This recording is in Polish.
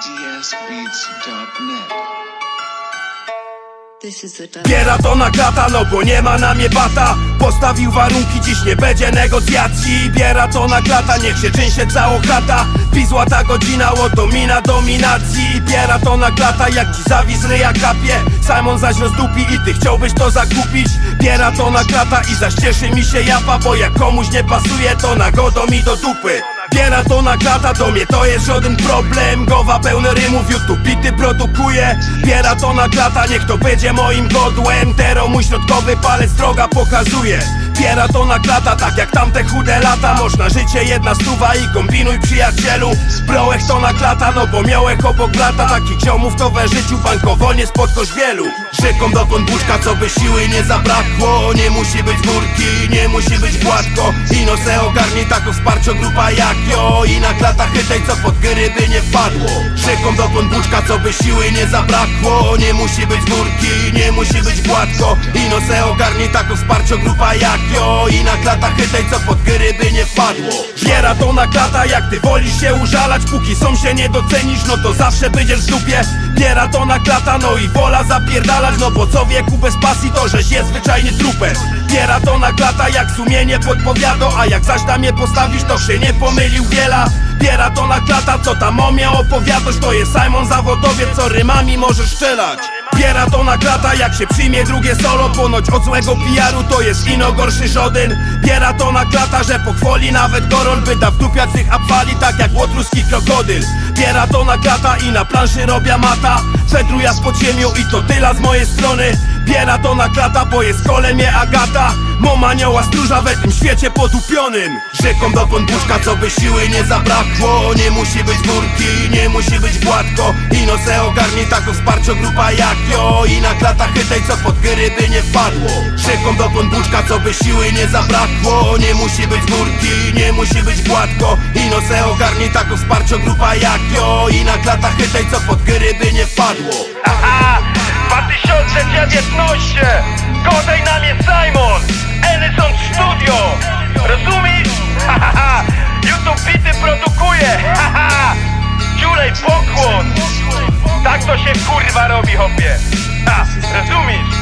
dsbeats.net. Biera to na klata, no bo nie ma na mnie bata. Postawił warunki, dziś nie będzie negocjacji. Biera to na klata, niech się trzęsie cała chata. Pizła ta godzina, łoto mina dominacji. Biera to na klata, jak ci zawis ryja kapie. Simon zaś rozdupi i ty chciałbyś to zakupić. Biera to na klata i zaś cieszy mi się japa, bo jak komuś nie pasuje, to nagodą mi do dupy. Biera to na klata, do mnie to jest żaden problem. Głowa pełne rymów, YouTube bity produkuje. Biera to na klata, niech to będzie moim godłem. Tero mój środkowy palec droga pokazuje. Biera to na klata, tak jak tamte chude lata. Można życie jedna stuwa i kombinuj przyjacielu. Brołek to na klata, no bo miałek obok brata. Takich ziomów to we życiu bankowo nie spotkasz wielu. Rzeką do podbuczka, co by siły nie zabrakło. Nie musi być górki, nie musi być gładko. Ino se ogarnij taką wsparcio grupa jak jo. I na klata chytej, co pod gry by nie wpadło. Rzeką do podbuczka, co by siły nie zabrakło. Nie musi być górki, nie musi być gładko. Ino se ogarnij taką wsparcio grupa jak jo. I na klata chytej, co pod gry by nie wpadło. Biera to na klata, jak ty wolisz się użalać. Póki są się nie docenisz, no to zawsze będziesz w dupie. Biera to na klata, no i wola zapierdalać. No bo co wieku bez pasji, to żeś jest zwyczajnie trupem. Biera to na klata, jak sumienie podpowiada. A jak zaś tam je postawisz, to się nie pomylił wiela. Biera to na klata, co tam o mnie opowiadasz. To jest Simon zawodowiec, co rymami może strzelać. Biera to na klata, jak się przyjmie drugie solo. Ponoć od złego PR-u to jest ino gorszy żaden. Biera to na klata, że pochwali nawet Gorol, by da wdupiać tych apfali, tak jak łotruski krokodyl. Biera to na klata i na planszy robia mata. Fedruja z podziemią i to tyle z mojej strony. Biera to na klata, bo jest kolemie Agata. Mom anioła stróża we tym świecie podupionym. Rzeką do podbuczka, co by siły nie zabrakło. Nie musi być górki, nie musi być gładko. Ino se ogarnij taką wsparcio grupa jak jo. I na klata chytej, co pod gry by nie wpadło. Rzeką do podbuczka, co by siły nie zabrakło. Nie musi być górki, nie musi być gładko. Ino se ogarnij taką wsparcio grupa jak jo. I na klata chytej, co pod gry by nie wpadło. Haha, 2019, godaj na mnie Simon, Ellison Studio, rozumiesz? Haha, YouTube bity produkuje, haha, ciulej pokłon, tak to się kurwa robi hopie, ha, rozumiesz?